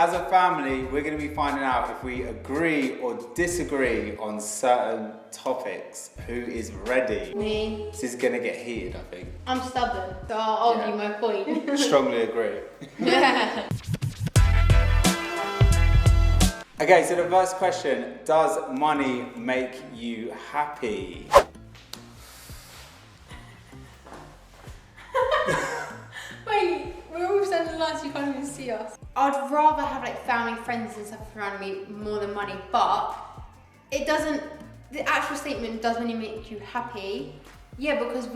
as a family, we're going to be finding out if we agree or disagree on certain topics. Who is ready? Me. This is going to get heated, I think. I'm stubborn, so I'll argue my point. Strongly agree. Yeah. Okay, so the first question, does money make you happy? Wait, we're all standing in line so you can't even see us. I'd rather have like family, friends and stuff around me more than money, but it doesn't, the actual statement, does money make you happy? Yeah, because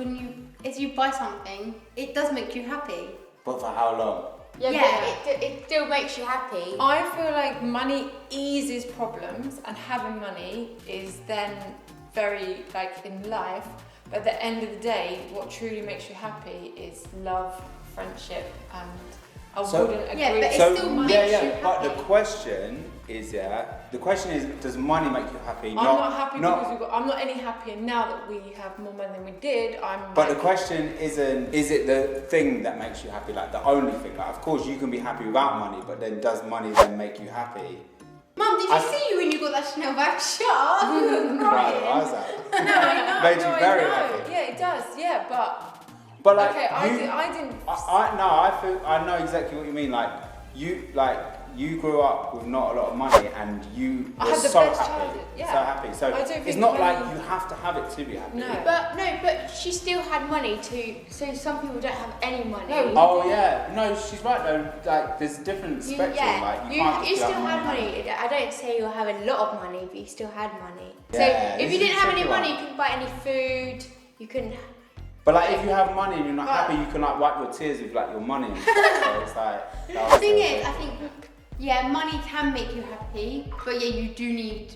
if you buy something, it does make you happy. But for how long? Yeah, but it still makes you happy. I feel like money eases problems, and having money is then very, like, in life. But at the end of the day, what truly makes you happy is love, friendship, and I wouldn't agree. Yeah, but it still makes you happy. But the question is, does money make you happy? I'm not happy because I'm not any happier now that we have more money than we did. But the question isn't, is it the thing that makes you happy, like the only thing? Like, of course you can be happy without money, but then does money then make you happy? Mum, did you see you when you got that Chanel bag? Shut up! Right, I was that. No, I know. Made you very happy. Yeah, it does. Yeah, but like, okay, I didn't. I know exactly what you mean. Like you grew up with not a lot of money, and you were so happy. Yeah. So happy. So I don't think it's not like you have to have it to be happy. No. But she still had money too. So some people don't have any money. No. Oh yeah, no, she's right though. Like there's a different spectrum. Yeah, Like you still had money. I don't say you have a lot of money, but you still had money. Yeah, so if you didn't have any money, you couldn't buy any food. You couldn't. But like if you have money and you're not happy, you can like wipe your tears with like your money and stuff. So it's like. The thing is, I think. Yeah, money can make you happy, but yeah, you do need.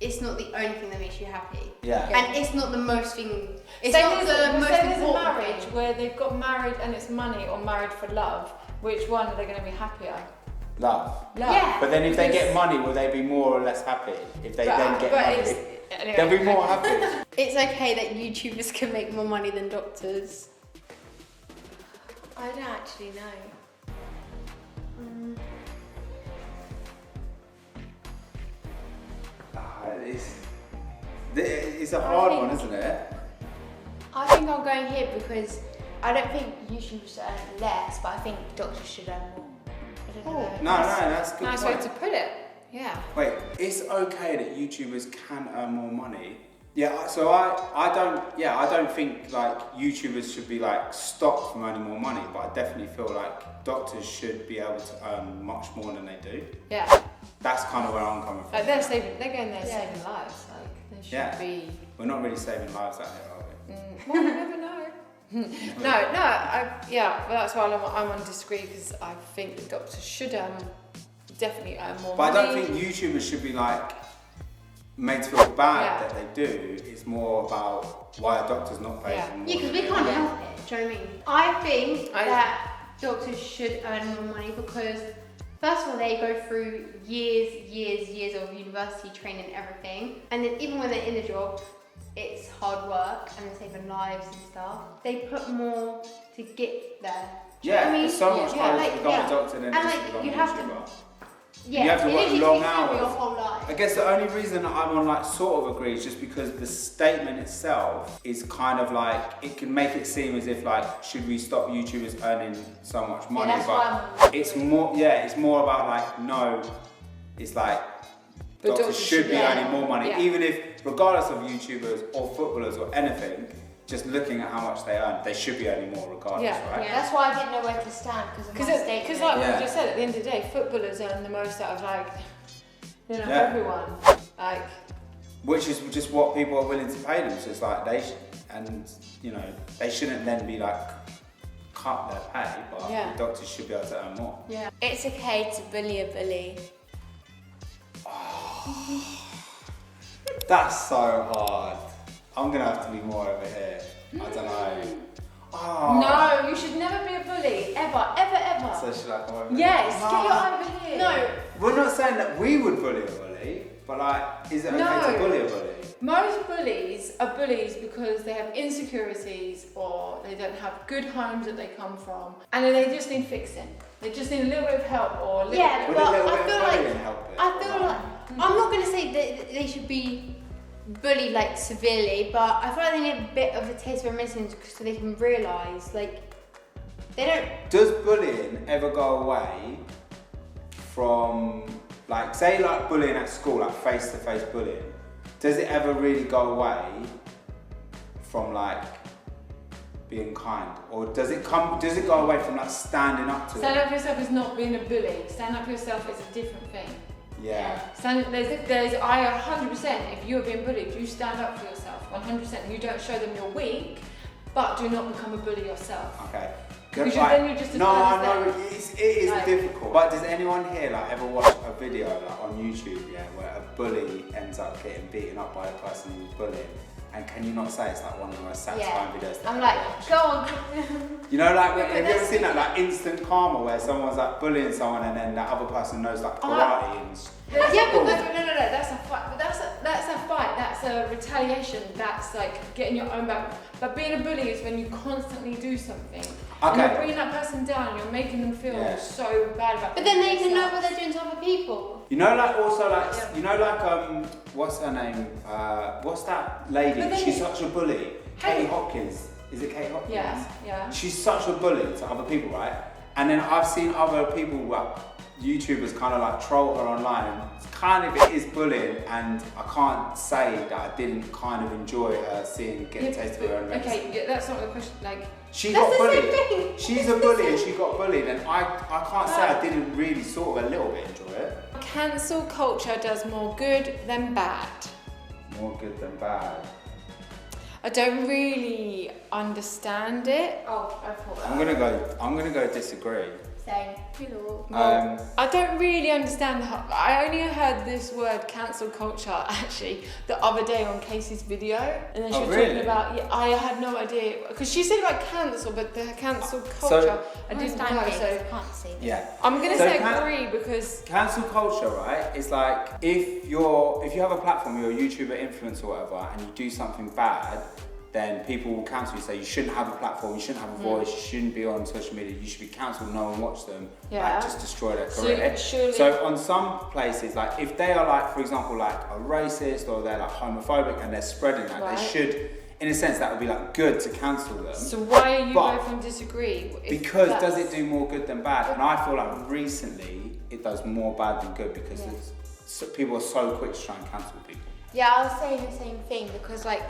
It's not the only thing that makes you happy. Yeah. And it's not the most thing. It's Same not as the most a important marriage thing. where they've got married and it's money, or married for love. Which one are they going to be happier? Love. Yeah. But then if they get money, will they be more or less happy? If they then get money, anyway, they'll be more happy. It's okay that YouTubers can make more money than doctors. I don't actually know. It's a hard one, isn't it? I think I'm going here because I don't think YouTubers should earn less, but I think doctors should earn more. I don't know. No, that's a good Nice point. way to put it. Yeah. Wait, it's okay that YouTubers can earn more money. Yeah, so I don't think like YouTubers should be like stopped from earning more money, but I definitely feel like doctors should be able to earn much more than they do. Yeah. That's kind of where I'm coming from. Like they're going there saving lives. Like they should be. We're not really saving lives out here, are we? Well, you never know. But that's why I'm on disagree, because I think that doctors should definitely earn more money. But I don't think YouTubers should be like made to feel bad that they do. It's more about why a doctor's not paid more. Yeah, because we can't help it. Do you know what I mean? I think that doctors should earn more money because, first of all, they go through years of university training and everything. And then even when they're in the job, it's hard work and they're saving lives and stuff. They put more to get there. Do you know what I mean? There's so much harder to become a doctor than and just like, become you a have to, YouTuber. yeah, you have to it work literally long takes over hours. your whole life. I guess the only reason I'm on like sort of agree is just because the statement itself is kind of like, it can make it seem as if like, should we stop YouTubers earning so much money? that's but it's more about like, no, it's like doctors should be earning more money, even if, regardless of YouTubers or footballers or anything, just looking at how much they earn, they should be earning more regardless, right? Yeah, that's why I didn't know where to stand because of my statement. Because like we just said, at the end of the day, footballers earn the most out of like, everyone. Like, which is just what people are willing to pay them. So it's like they shouldn't then be like cut their pay, but the doctors should be able to earn more. Yeah. It's okay to bully a bully. That's so hard. I'm gonna have to be more over here. I don't know. No, you should never be a bully, ever. So should I come over? Yes, get your over here. No. We're not saying that we would bully a bully, but like, is it okay to bully a bully? Most bullies are bullies because they have insecurities or they don't have good homes that they come from and then they just need fixing. They just need a little bit of help or a little Yeah, bit but Would a little I bit feel of like bullying help it? I feel like I'm not gonna say that they should be bullied like severely, but I feel like they need a bit of a taste of medicine so they can realise like they don't. Does bullying ever go away from, like, say like bullying at school, like face-to-face bullying? Does it ever really go away from like being kind, or does it go away from like standing up to Stand it? up for yourself is not being a bully. Stand up for yourself is a different thing. Yeah. I 100%, if you're being bullied, you stand up for yourself, 100%. You don't show them you're weak, but do not become a bully yourself. Okay. Because Like, then you're just as bad as them. it is Like- difficult. But does anyone here like ever watch a video like on YouTube, yeah, where a bully ends up getting beaten up by the person who's bullying? And can you not say it's like one of the most satisfying videos that I'm I've like, watched? go on. You know, like, Yeah, have you ever seen that, like, instant karma where someone's, like, bullying someone and then that other person knows, like, karate and... Yeah, No, because that's a fight. But that's a fight. That's a retaliation. That's like getting your own back. But being a bully is when you constantly do something. And Okay. you're bringing that person down. You're making them feel Yeah. so bad about. but then they can know themselves. what they're doing to other people. You know, like, also, like, Yeah. you know, like, what's her name? What's that lady? But then She's you- such a bully. Hey. Katie Hopkins. Is it Katie Hopkins? Yeah. She's such a bully to other people, right? And then I've seen other people, well, YouTubers kind of like troll her online, and kind of it is bullying, and I can't say that I didn't kind of enjoy her seeing get a taste of her own medicine. Okay, yeah, that's not the question. Like, She That's got the bullied. same thing. She's a bully and she got bullied, and I can't say I didn't really sort of a little bit enjoy it. cancel culture does more good than bad. More good than bad. I don't really understand it. Oh, I thought that. I'm gonna go disagree. Same. Hello. I don't really understand I only heard this word cancel culture actually the other day on Casey's video, and then she Oh, was really? talking about, I had no idea, because she said about cancel, but the cancel culture I didn't know, so can't see this. Yeah. I'm gonna So say can- agree because Cancel culture, right? It's like if you have a platform, you're a YouTuber, influencer, or whatever, and you do something bad, then people will cancel you. Say you shouldn't have a platform, you shouldn't have a voice, you shouldn't be on social media, you should be cancelled, no one watch them. Yeah. Like, just destroy their career. surely- So on some places, like if they are like, for example, like a racist or they're like homophobic and they're spreading that, Right. they should, in a sense, that would be like good to cancel them. so why are you But- both on disagree? If Because that's- does it do more good than bad? And I feel like recently it does more bad than good because people are so quick to try and cancel people. Yeah, I was saying the same thing because like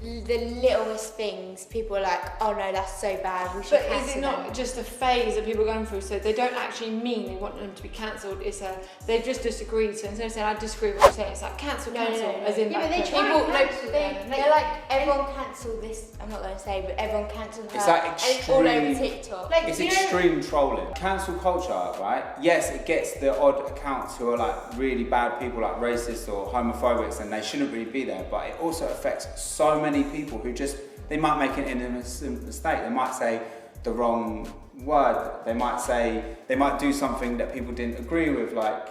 the littlest things, people are like, oh no, that's so bad, we should But is cancel it not them. just a phase that people are going through? So they don't actually mean they want them to be cancelled. They just disagree. So instead of saying I disagree with what you say, it's like cancel, No, no, cancel. no, no. As in, Yeah, like, but they try People, and like, cancel they, them. they're like, everyone cancel this, I'm not going to say, but everyone cancel her. It's like and it's all over extreme- TikTok. Like, It's you know, extreme trolling. Cancel culture, right? Yes, it gets the odd accounts who are like really bad people, like racists or homophobics, and they shouldn't really be there. But it also affects so many people who just, they might make an innocent mistake. They might say the wrong word. They might do something that people didn't agree with, like,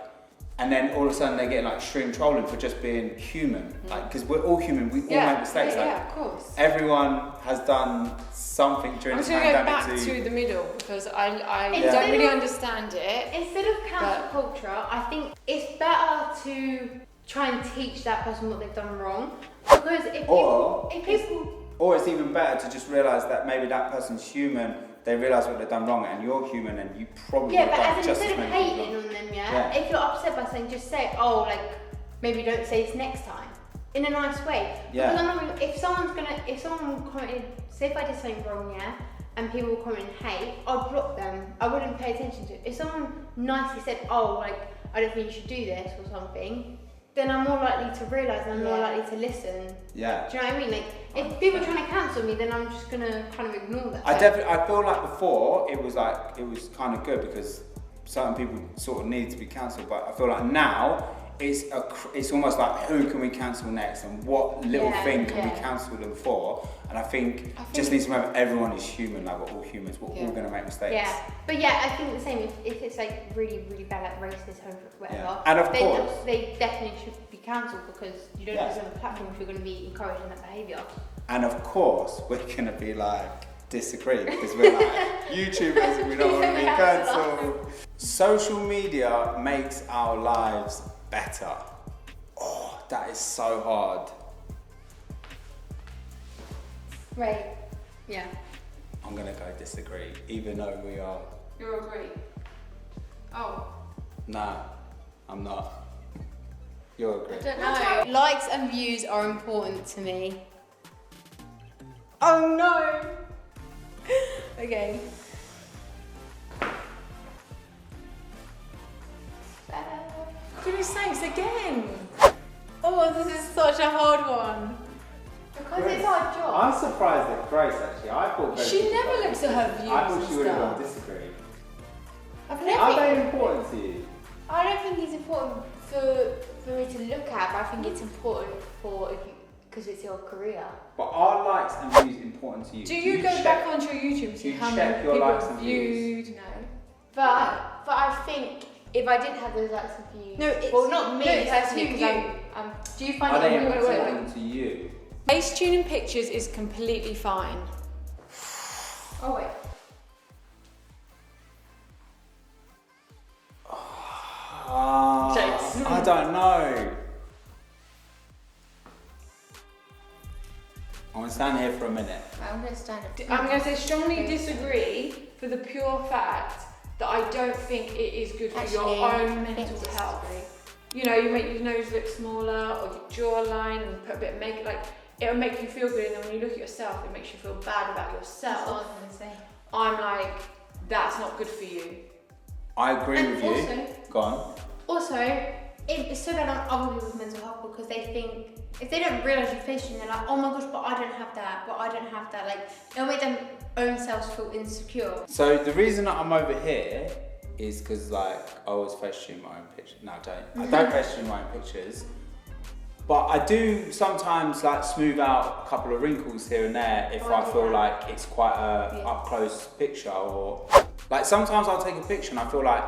and then all of a sudden they get like extreme trolling for just being human. Like, because we're all human, we all make mistakes. Like, yeah, of course. everyone has done something during I'm the just going to go pandemic back to the middle because I Instead don't really of- understand it. instead of cancel culture, I think it's better to try and teach that person what they've done wrong. Because if people Or it's even better to just realise that maybe that person's human, they realise what they've done wrong, and you're human and you probably yeah, have but done as in, just as instead of many hating things on them, Yeah. if you're upset by something, just say, oh, like maybe don't say this next time, in a nice way. Yeah. Because I'm not, if someone commented, say if I did something wrong, and people comment hate, I'd block them. I wouldn't pay attention to it. If someone nicely said, oh, like I don't think you should do this or something, then I'm more likely to realise and I'm more likely to listen. Yeah. Do you know what I mean? Like, if people are trying to cancel me, then I'm just gonna kind of ignore that. I feel like before it was kind of good because certain people sort of needed to be cancelled, but I feel like now it's almost like who can we cancel next and what little thing can we cancel them for? And I think just needs to remember everyone is human, like we're all humans, we're all going to make mistakes. Yeah, but I think the same. If it's like really, really bad, like racist, homophobic, whatever, Yeah. And of course, they definitely should be cancelled because you don't deserve a platform if you're going to be encouraging that behaviour. And of course, we're going to be like, disagree because we're like YouTubers and we don't want to be cancelled. Social media makes our lives better. Oh, that is so hard. Right. Yeah. I'm gonna go disagree, even though we are. You agree? Oh. Nah, I'm not. You'll agree. I don't know. Likes and views are important to me. Oh no! Okay. Give me thanks again. Oh, this is such a hard one. Because it's our job. I'm surprised at Grace actually. I thought Grace She would never go looks at her views I thought and she would have stuff. gone disagree. I've never. Are they important to you? I don't think it's important for me to look at, but I think it's important because it's your career. But are likes and views important to you? Do you go check- back onto your YouTube and see you how check many your people likes and views? viewed? No. But I think if I didn't have those likes and views, No, it's well, not me no, it's personally, to because you. I'm Do you find Are they it important to you? Face tuning pictures is completely fine. Oh wait. I don't know. I'm gonna stand here for a minute. I'm going to stand up. I'm going to say strongly disagree for the pure fact that I don't think it is good for your own mental health. You know, you make your nose look smaller or your jawline and put a bit of makeup, like it'll make you feel good, and then when you look at yourself, it makes you feel bad about That's what I yourself. was going to say. I'm like, that's not good for you. I agree And with you. also- Go on. Also, it's so bad on other people's mental health because they think, if they don't realise you're facing, they're like, oh my gosh, but I don't have that, but I don't have that. Like, it'll make them own selves feel insecure. So the reason that I'm over here is because like I always face tune my own pictures. No, I don't. I don't face tune my own pictures. But I do sometimes like smooth out a couple of wrinkles here and there if I feel like it's quite a up close picture, or like sometimes I'll take a picture and I feel like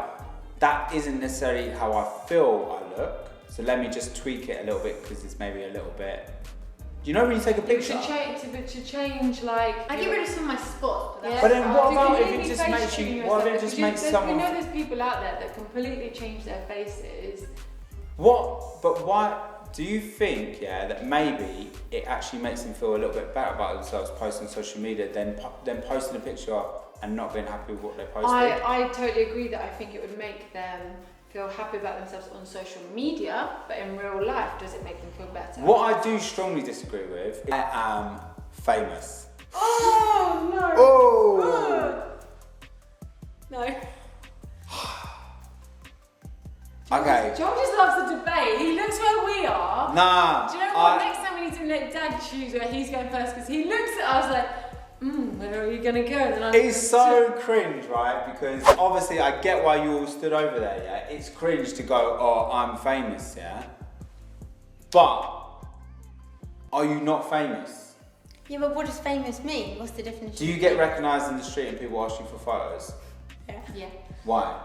that isn't necessarily how I feel I look. So let me just tweak it a little bit because it's maybe a little bit. You know when you take a picture? To change like. I get rid of some of my spots. But, But then what To about if completely it just face makes tune you? yourself, What if it just because makes we someone? know there's people out there that completely change their faces. What? But why? Do you think, yeah, that maybe it actually makes them feel a little bit better about themselves posting on social media than posting a picture and not being happy with what they posted? I totally agree that I think it would make them feel happy about themselves on social media, but in real life, does it make them feel better? What I do strongly disagree with is I am famous. oh no! Oh! No. Okay. George just loves the debate. He looks where we are. Nah. Do you know what? Next time we need to let Dad choose where he's going first, because he looks at us like, where are you going to go? And then I'm It's so cringe, right? Because obviously I get why you all stood over there, yeah? It's cringe to go, oh, I'm famous, yeah? But, are you not famous? Yeah, but what does famous mean? What's the definition? Do you get recognised in the street and people ask you for photos? Yeah. Why?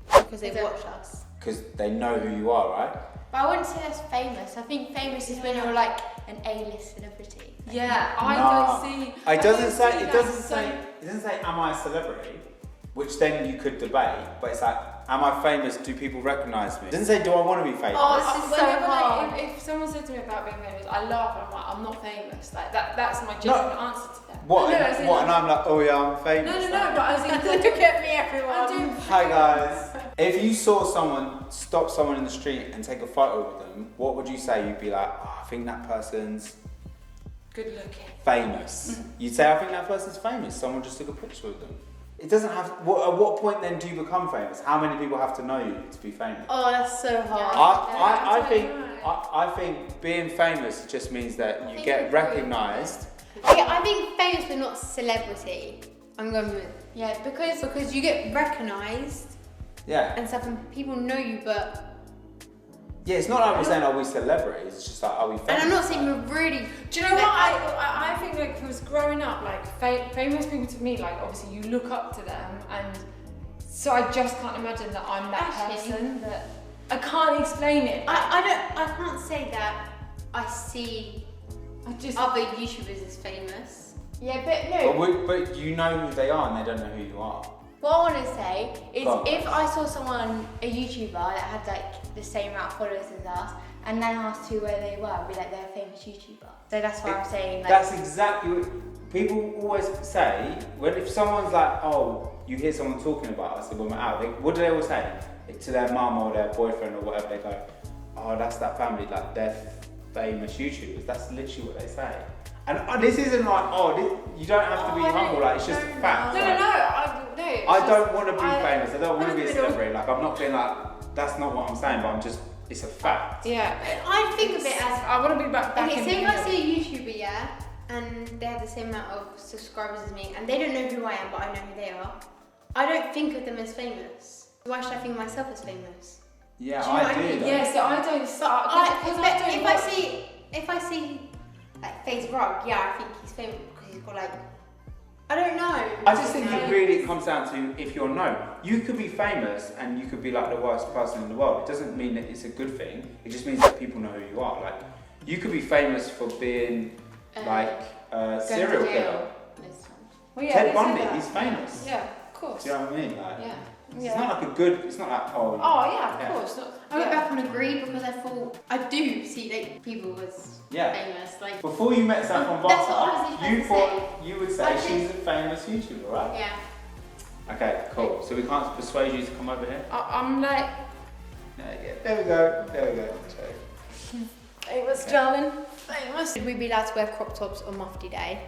Because they watch us. Because they know who you are, right? But I wouldn't say that's famous. I think famous is when you're like an A-list celebrity. Yeah, I Nah. don't see. It doesn't say. It that doesn't so- say. It doesn't say. Am I a celebrity? Which then you could debate. But it's like, am I famous? Do people recognise me? It doesn't say. Do I want to be famous? Oh, this is so Whenever hard. if someone said to me about being famous, I laugh and I'm like, I'm not famous. Like that's my genuine answer to them. What? No, as in, What? And I'm like, oh yeah, I'm famous. No, but as in, Look at me, everyone. I'm doing. Hi guys. If you saw someone stop someone in the street and take a photo with them, what would you say? You'd be like, oh, I think that person's Good looking. famous. You'd say, I think that person's famous. Someone just took a picture with them. It doesn't have. At what point then do you become famous? How many people have to know you to be famous? Oh, that's so hard. I think being famous just means that you get recognised. Yeah, I think famous but not celebrity. I'm going with because you get recognised Yeah. and stuff, and people know you, but Yeah, it's not like we're saying are we celebrities. It's just like are we famous? and I'm not saying we're really. Do you know what? I think like because growing up, like famous people to me, like obviously you look up to them, and so I just can't imagine that I'm that Actually, person. That I can't explain it. I can't say that I see I just other YouTubers as famous. Yeah, but no. But you know who they are and they don't know who you are. What I want to say is if I saw someone, a YouTuber that had like the same amount of followers as us, and then asked who where they were, I'd be like, they're a famous YouTuber. So that's why I'm saying like... That's exactly what people always say. If someone's like, oh, you hear someone talking about us when we're out, what do they always say? To their mum or their boyfriend or whatever, they go, oh, that's that family, like they're famous YouTubers. That's literally what they say. And this isn't like, you don't have to be humble, like it's just a fact. No, I don't want to be famous, I don't want to be a celebrity, like I'm not being like, that's not what I'm saying, but it's a fact. Yeah. I think of it as, I want to be back okay, in say if I see a YouTuber, yeah, and they have the same amount of subscribers as me, and they don't know who I am, but I know who they are, I don't think of them as famous. Why should I think of myself as famous? Yeah, do you know I do. Yeah, so I don't start. If I see like FaZe Rug, yeah, I think he's famous because he's got like, I don't know. I just think it really comes down to if you're known. You could be famous and you could be like the worst person in the world. It doesn't mean that it's a good thing. It just means that people know who you are. Like, you could be famous for being like a serial killer. Well, yeah, Ted Bundy, he's famous. Yeah, of course. Do you know what I mean? Like, Yeah. It's not like it's not like, Oh yeah, of course. I went back on agree because I thought I do see like people as famous. Like before you met Sam from that's what I was Barca, you thought you would say she's a famous YouTuber, right? Yeah. Okay, cool. So we can't persuade you to come over here? I'm like... There we go. Famous, darling. Famous. Should we be allowed to wear crop tops on MUFTI Day?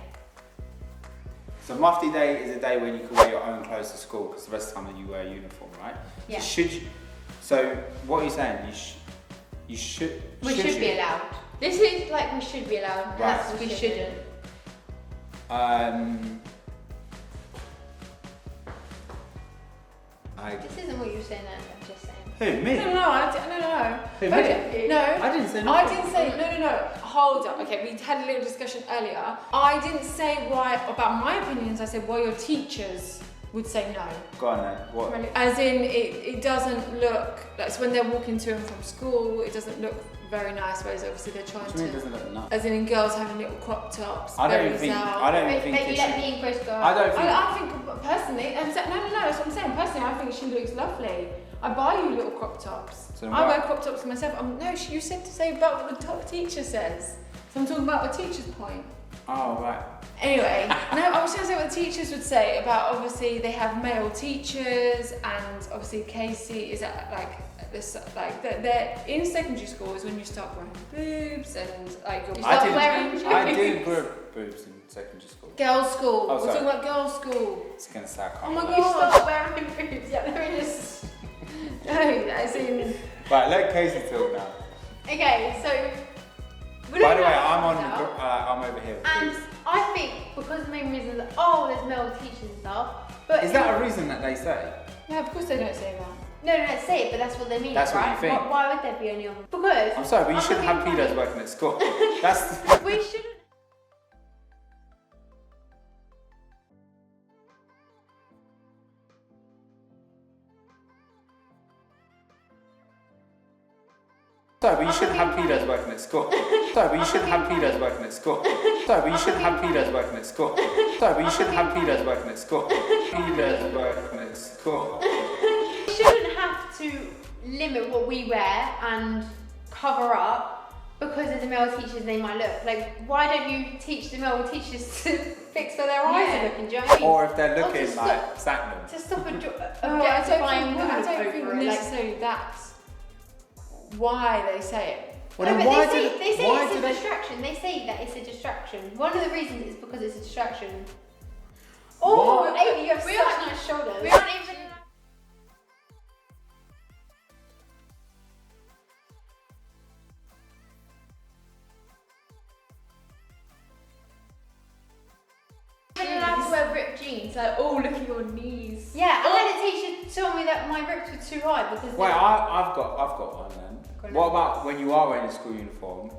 So MUFTI Day is a day when you can wear your own clothes to school because the rest of the time you wear a uniform, right? Yeah. So what are you saying? You should. We should be allowed. This is like we should be allowed. Right. That's we shouldn't. This isn't what you're saying. I'm just saying. Who, me? No. Who, me? No. I didn't say nothing. I didn't say, no. Hold up. Okay, we had a little discussion earlier. I didn't say why, about my opinions, I said why your teachers would say no. Go on then. What? As in, it doesn't look, like, so when they're walking to and from school, it doesn't look very nice, whereas obviously they're trying What do you mean it to, doesn't look nice? as in girls having little crop tops, I don't bellies think out. But you let me and Chris go. I think personally, no, that's what I'm saying. Personally, I think she looks lovely. I buy you little crop tops. So I wear crop tops myself. You said to say about what the top teacher says. So I'm talking about the teacher's point. Oh, right. Anyway, no, I was going to say what the teachers would say about obviously they have male teachers and obviously Casey is at like this, like they're in secondary school is when you start growing boobs and like you start wearing boobs. I did grow boobs in secondary school. Girls' school. Oh, We're talking about girls' school. It's gonna sound Oh my kind god! Stop wearing boobs. Yeah, let me just. No, as in. Right, let Casey talk now. Okay, so. By the way, I'm over here. And I think because the main reason is there's male teachers and stuff. But is that a reason that they say? Yeah, of course they don't say that. No, don't say it, but that's what they mean. That's right? what you think. Why would there be only one? Because I'm sorry, but you shouldn't have pedos working at school. We shouldn't. Sorry, but you shouldn't have pedos working at school. Sorry, but you shouldn't have pedos working at school. Sorry, but you shouldn't have pedos working at school. Sorry, but you shouldn't have pedos working at school. Pedos working at school. We shouldn't have to limit what we wear and cover up because of the male teachers they might look. Like, why don't you teach the male teachers to fix where their eyes are looking? Do you know what I mean? Or if they're looking like sack them. To stop I objectifying women don't over think it, necessarily that's why they say it. Well, no, then but why they say why it's do a they- distraction. They say that it's a distraction. One of the reasons is because it's a distraction. Oh, Oh, Amy, you have we such aren't- nice shoulders. We aren't even. Allowed to wear ripped jeans, like, oh, look at your knees. Yeah, and then the teacher told me that my rips were too high because. Wait, I've got one then. What about when you are wearing a school uniform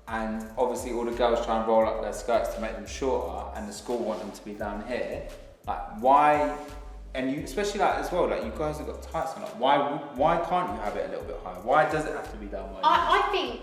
and obviously all the girls try and roll up their skirts to make them shorter and the school want them to be down here? Like, why? And you, especially like as well, like you guys have got tights on. Like, why can't you have it a little bit higher? Why does it have to be down? I think.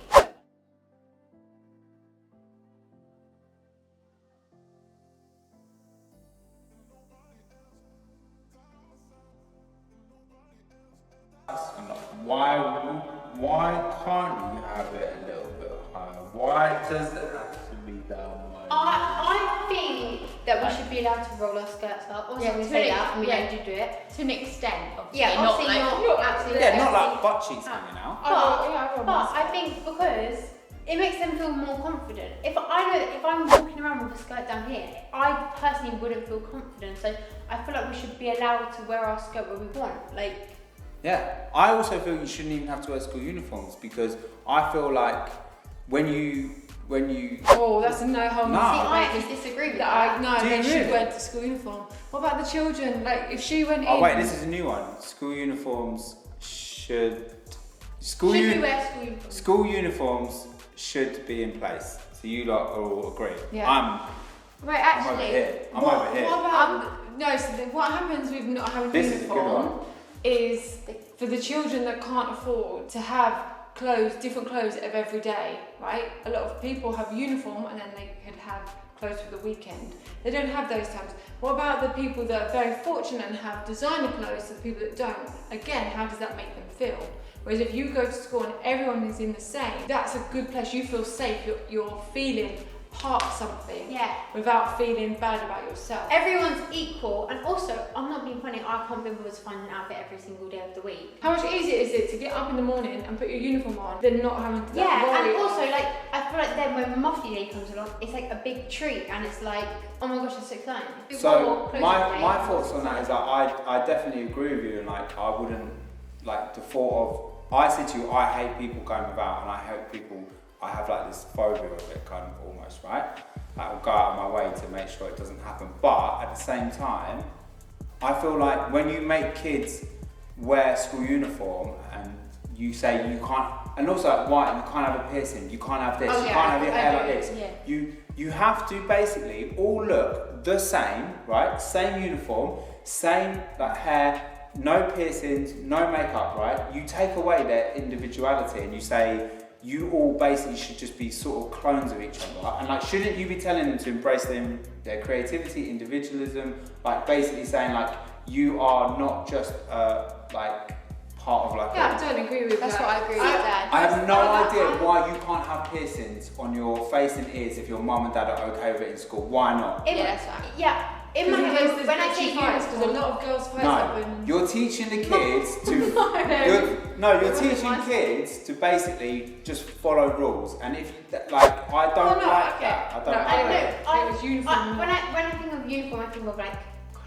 why can't you have it a little bit higher? Why does it have to be that much? I think that we should be allowed to roll our skirts up. Also, we say that, and we don't do it. To an extent, obviously. Yeah, obviously not absolutely. Yeah, not like butt cheeks hanging out. But I think because it makes them feel more confident. If I know that if I'm walking around with a skirt down here, I personally wouldn't feel confident. So I feel like we should be allowed to wear our skirt where we want. Like. Yeah, I also feel you shouldn't even have to wear school uniforms because I feel like when you. Oh, that's a no hold. No. See, I actually disagree with that. No, they should really? wear the school uniform. What about the children? Like, if she went in. Oh wait, this is a new one. School uniforms should. Should we wear school uniforms? School uniforms should be in place. So you lot all agree. Yeah. Right, I'm actually. over here. I'm over here. What about no? So what happens with not having This a is a good uniform one. is for the children that can't afford to have clothes, different clothes of every day, right? A lot of people have uniform and then they could have clothes for the weekend. They don't have those times. What about the people that are very fortunate and have designer clothes to the people that don't? Again, how does that make them feel? Whereas if you go to school and everyone is in the same, that's a good place. You feel safe. You're feeling part of something without feeling bad about yourself. Everyone's equal, and also, I'm not being funny, I can't be bothered to find an outfit every single day of the week. How much easier is it to get up in the morning and put your uniform on than not having to worry? And also, like, I feel like then when MUFTI Day comes along, it's like a big treat, and it's like, oh my gosh, that's so exciting. So my thoughts on that is that I definitely agree with you, and like I wouldn't like the thought of I said to you I hate people going without, and I hate people. I have like this phobia of it, kind of almost, right? I'll go out of my way to make sure it doesn't happen. But at the same time, I feel like when you make kids wear school uniform and you say you can't, and also like white, you can't have a piercing, you can't have this, you can't have your hair like this. Yeah. You have to basically all look the same, right? Same uniform, same like hair, no piercings, no makeup, right? You take away their individuality and you say, you all basically should just be sort of clones of each other, and like shouldn't you be telling them to embrace their creativity, individualism, like basically saying like you are not just like part of like I don't agree with That's that. what I agree with, Dad. I have no idea why you can't have piercings on your face and ears if your mum and dad are okay with it in school. Why not? That's fine. Yeah. In my head, when I say fights, because a lot of girls fight happen. You're teaching the kids to. You're teaching kids to basically just follow rules, and if like I don't like that. I don't like that. It was uniform. When I think of uniform, I think of like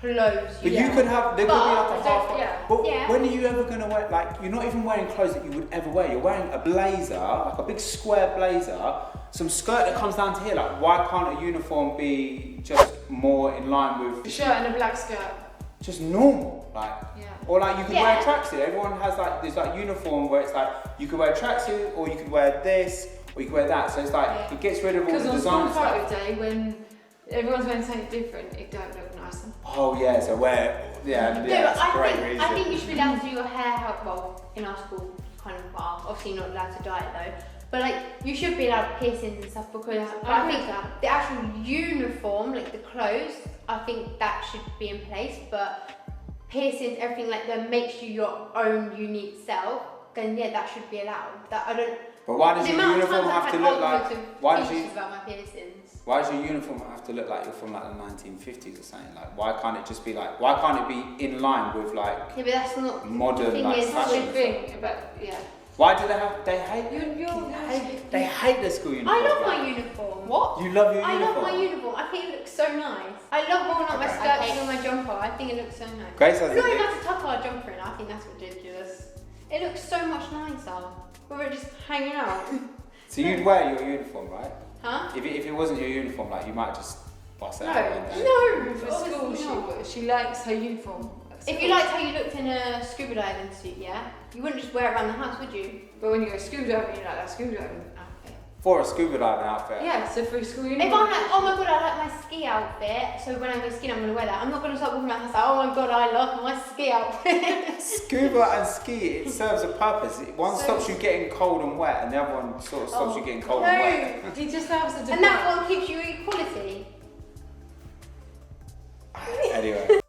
clothes. But you could have. There could be like a half. But Yeah. when are you ever gonna wear? Like you're not even wearing clothes that you would ever wear. You're wearing a blazer, like a big square blazer, some skirt that comes down to here. Like why can't a uniform be just more in line with a shirt and a black skirt? Just normal, like. Yeah. Or like you could wear a tracksuit. Everyone has like there's like uniform where it's like you could wear a tracksuit or you could wear this or you could wear that. So it's like it gets rid of all the design stuff. Because on school photo day when everyone's wearing something different, it don't look nice. Oh yeah, so that's a great reason. I think you should be allowed to do your hair in our school kind of obviously not allowed to dye it though. But like you should be allowed piercings and stuff because I think the actual uniform, like the clothes, I think that should be in place. But piercings, everything like that makes you your own unique self, then that should be allowed. That I don't. But why does the your amount of uniform times have I've to had look like? arguments Why with does you? teachers about my piercings? Why does your uniform have to look like you're from like the 1950s or something? Like why can't it just be like? Why can't it be in line with like? Yeah, but that's not modern the thing like is, fashion. Thing, but Why do they have? They hate. They hate the school uniform. I love my uniform. What? You love your I uniform. love my uniform. I think it looks so nice. I love rolling up my skirts and my jumper. I think it looks so nice. Grace has We don't a even big- have to tuck our jumper in. I think that's ridiculous. It looks so much nicer. We were just hanging out. So you'd wear your uniform, right? Huh? If it wasn't your uniform, like you might just bust it no, out. for school she likes her uniform. If you liked how you looked in a scuba diving suit, you wouldn't just wear it around the house, would you? But when you go scuba diving, you like that scuba diving outfit. For a scuba diving outfit. Yeah, so for a school uniform. If I'm like, oh my god, I like my ski outfit, so when I go skiing, I'm going to wear that. I'm not going to start walking around the house like, oh my god, I love my ski outfit. Scuba and ski, it serves a purpose. One stops you getting cold and wet, and the other one sort of stops you getting cold and wet. He just loves the And that one keeps you equality. Anyway.